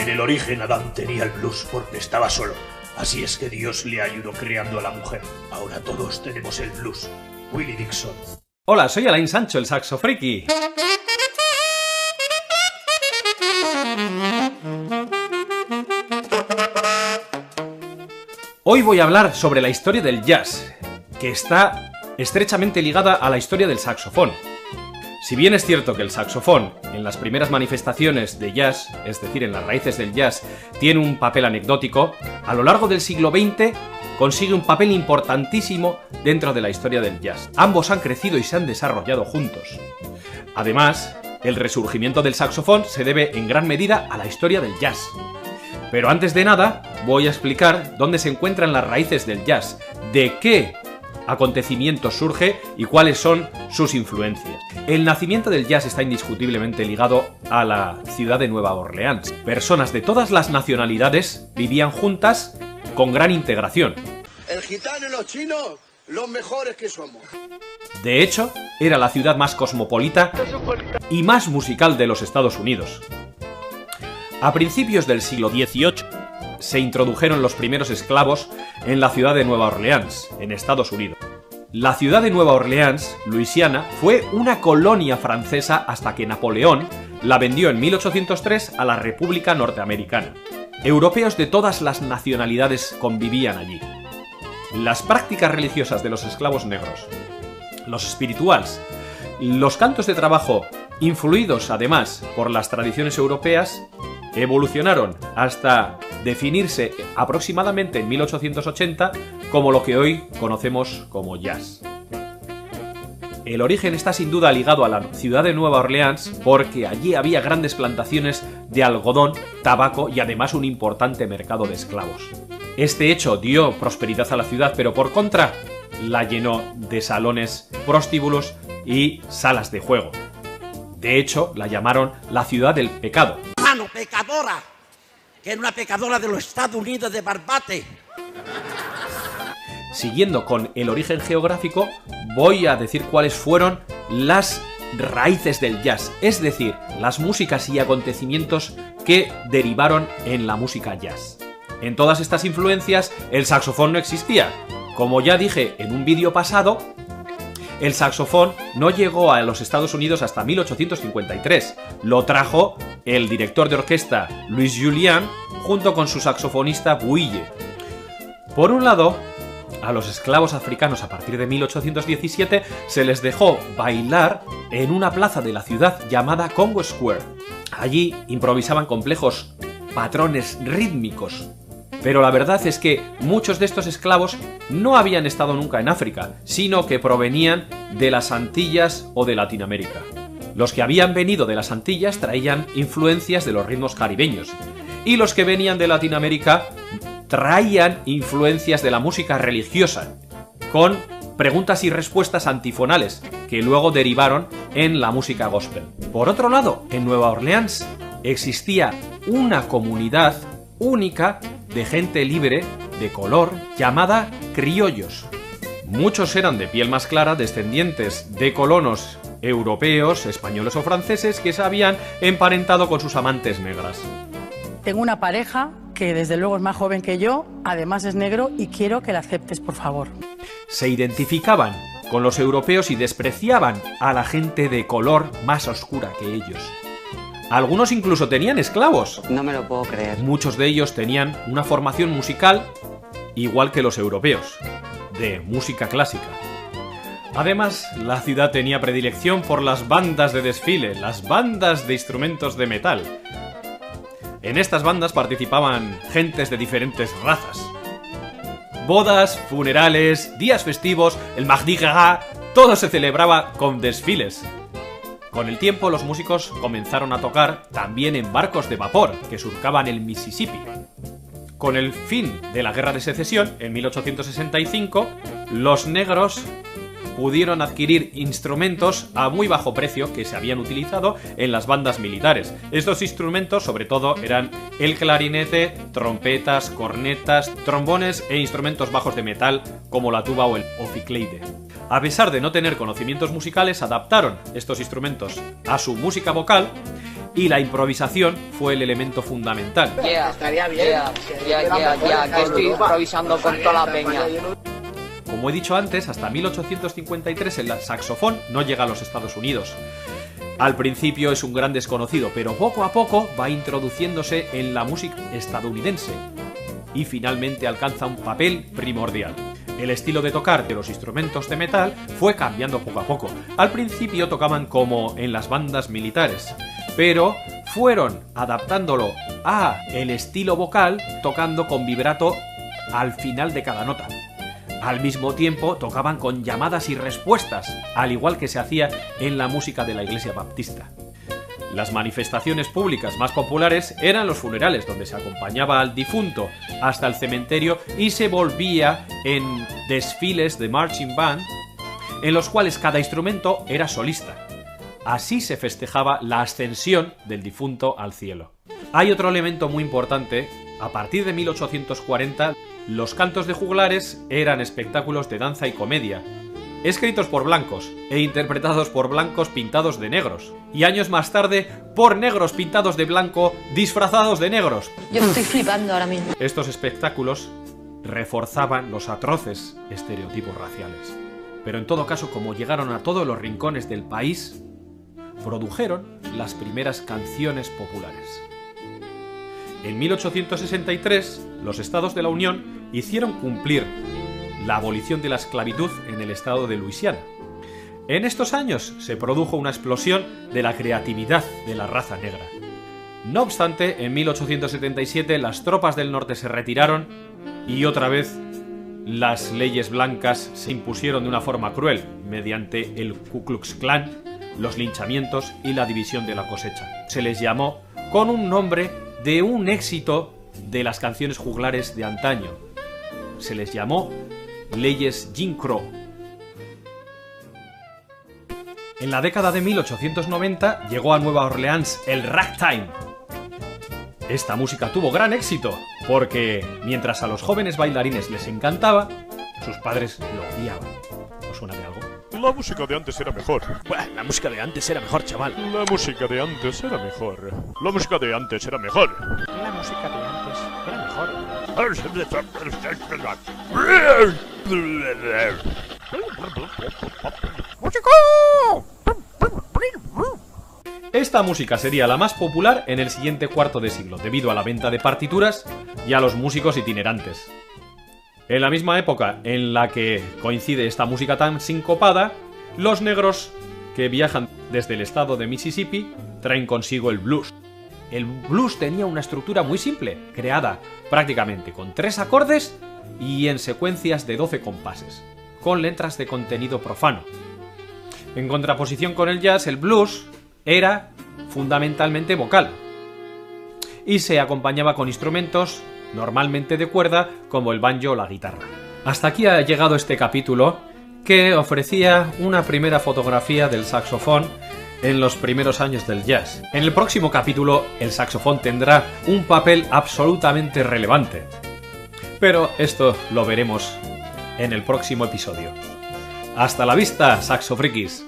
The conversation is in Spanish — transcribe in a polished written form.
En el origen Adán tenía el blues porque estaba solo. Así es que Dios le ayudó creando a la mujer. Ahora todos tenemos el blues. Willie Dixon. Hola, soy Alain Sancho, el saxo friki. Hoy voy a hablar sobre la historia del jazz, que está estrechamente ligada a la historia del saxofón. Si bien es cierto que el saxofón, en las primeras manifestaciones de jazz, es decir, en las raíces del jazz, tiene un papel anecdótico, a lo largo del siglo XX consigue un papel importantísimo dentro de la historia del jazz. Ambos han crecido y se han desarrollado juntos. Además, el resurgimiento del saxofón se debe en gran medida a la historia del jazz. Pero antes de nada, voy a explicar dónde se encuentran las raíces del jazz, de qué acontecimientos surge y cuáles son sus influencias. El nacimiento del jazz está indiscutiblemente ligado a la ciudad de Nueva Orleans. Personas de todas las nacionalidades vivían juntas con gran integración. El gitano y los chinos, los mejores que somos. De hecho, era la ciudad más cosmopolita y más musical de los Estados Unidos. A principios del siglo XVIII se introdujeron los primeros esclavos en la ciudad de Nueva Orleans, en Estados Unidos. La ciudad de Nueva Orleans, Luisiana, fue una colonia francesa hasta que Napoleón la vendió en 1803 a la República Norteamericana. Europeos de todas las nacionalidades convivían allí. Las prácticas religiosas de los esclavos negros, los spirituals, los cantos de trabajo, influidos además por las tradiciones europeas, evolucionaron hasta definirse aproximadamente en 1880 como lo que hoy conocemos como jazz. El origen está sin duda ligado a la ciudad de Nueva Orleans porque allí había grandes plantaciones de algodón, tabaco y además un importante mercado de esclavos. Este hecho dio prosperidad a la ciudad, pero por contra la llenó de salones prostíbulos y salas de juego. De hecho, la llamaron la ciudad del pecado. ¡Mano pecadora! Que era una pecadora de los Estados Unidos de Barbate. Siguiendo con el origen geográfico, voy a decir cuáles fueron las raíces del jazz, es decir, las músicas y acontecimientos que derivaron en la música jazz. En todas estas influencias, el saxofón no existía. Como ya dije en un vídeo pasado, el saxofón no llegó a los Estados Unidos hasta 1853. Lo trajo el director de orquesta Louis Julian junto con su saxofonista Bouille. Por un lado, a los esclavos africanos a partir de 1817 se les dejó bailar en una plaza de la ciudad llamada Congo Square. Allí improvisaban complejos patrones rítmicos. Pero la verdad es que muchos de estos esclavos no habían estado nunca en África, sino que provenían de las Antillas o de Latinoamérica. Los que habían venido de las Antillas traían influencias de los ritmos caribeños, y los que venían de Latinoamérica traían influencias de la música religiosa, con preguntas y respuestas antifonales, que luego derivaron en la música gospel. Por otro lado, en Nueva Orleans existía una comunidad única de gente libre, de color, llamada criollos. Muchos eran de piel más clara, descendientes de colonos europeos, españoles o franceses que se habían emparentado con sus amantes negras. Tengo una pareja que desde luego es más joven que yo, además es negro y quiero que la aceptes, por favor. Se identificaban con los europeos y despreciaban a la gente de color más oscura que ellos. Algunos incluso tenían esclavos. No me lo puedo creer. Muchos de ellos tenían una formación musical igual que los europeos, de música clásica. Además, la ciudad tenía predilección por las bandas de desfile, las bandas de instrumentos de metal. En estas bandas participaban gentes de diferentes razas. Bodas, funerales, días festivos, el Mardi Gras, todo se celebraba con desfiles. Con el tiempo, los músicos comenzaron a tocar también en barcos de vapor que surcaban el Mississippi. Con el fin de la Guerra de Secesión, en 1865, los negros pudieron adquirir instrumentos a muy bajo precio que se habían utilizado en las bandas militares. Estos instrumentos, sobre todo, eran el clarinete, trompetas, cornetas, trombones e instrumentos bajos de metal como la tuba o el ophicleide. A pesar de no tener conocimientos musicales, adaptaron estos instrumentos a su música vocal y la improvisación fue el elemento fundamental. Estaría bien. Que estoy improvisando con toda la peña. Como he dicho antes, hasta 1853 el saxofón no llega a los Estados Unidos. Al principio es un gran desconocido, pero poco a poco va introduciéndose en la música estadounidense y finalmente alcanza un papel primordial. El estilo de tocar de los instrumentos de metal fue cambiando poco a poco. Al principio tocaban como en las bandas militares, pero fueron adaptándolo a el estilo vocal tocando con vibrato al final de cada nota. Al mismo tiempo tocaban con llamadas y respuestas, al igual que se hacía en la música de la Iglesia Baptista. Las manifestaciones públicas más populares eran los funerales, donde se acompañaba al difunto hasta el cementerio y se volvía en desfiles de marching band, en los cuales cada instrumento era solista. Así se festejaba la ascensión del difunto al cielo. Hay otro elemento muy importante. A partir de 1840, los cantos de juglares eran espectáculos de danza y comedia, escritos por blancos e interpretados por blancos pintados de negros, y años más tarde por negros pintados de blanco disfrazados de negros. Yo estoy flipando ahora mismo. Estos espectáculos reforzaban los atroces estereotipos raciales. Pero en todo caso, como llegaron a todos los rincones del país, produjeron las primeras canciones populares. En 1863, los Estados de la Unión hicieron cumplir la abolición de la esclavitud en el estado de Luisiana. En estos años se produjo una explosión de la creatividad de la raza negra. No obstante, en 1877 las tropas del norte se retiraron y otra vez las leyes blancas se impusieron de una forma cruel, mediante el Ku Klux Klan, los linchamientos y la división de la cosecha. Se les llamó con un nombre de un éxito de las canciones juglares de antaño. Se les llamó leyes Jim Crow. En la década de 1890 llegó a Nueva Orleans el ragtime. Esta música tuvo gran éxito, porque mientras a los jóvenes bailarines les encantaba, sus padres lo odiaban. ¿Os suena de algo? La música de antes era mejor. Bueno, la música de antes era mejor, chaval. La música de antes era mejor. La música de antes era mejor. La música de antes era mejor. Esta música sería la más popular en el siguiente cuarto de siglo, debido a la venta de partituras y a los músicos itinerantes. En la misma época en la que coincide esta música tan sincopada, los negros que viajan desde el estado de Mississippi traen consigo el blues. El blues tenía una estructura muy simple, creada prácticamente con 3 acordes y en secuencias de 12 compases, con letras de contenido profano. En contraposición con el jazz, el blues era fundamentalmente vocal y se acompañaba con instrumentos normalmente de cuerda como el banjo o la guitarra. Hasta aquí ha llegado este capítulo, que ofrecía una primera fotografía del saxofón en los primeros años del jazz. En el próximo capítulo el saxofón tendrá un papel absolutamente relevante, pero esto lo veremos en el próximo episodio. ¡Hasta la vista, saxofrikis!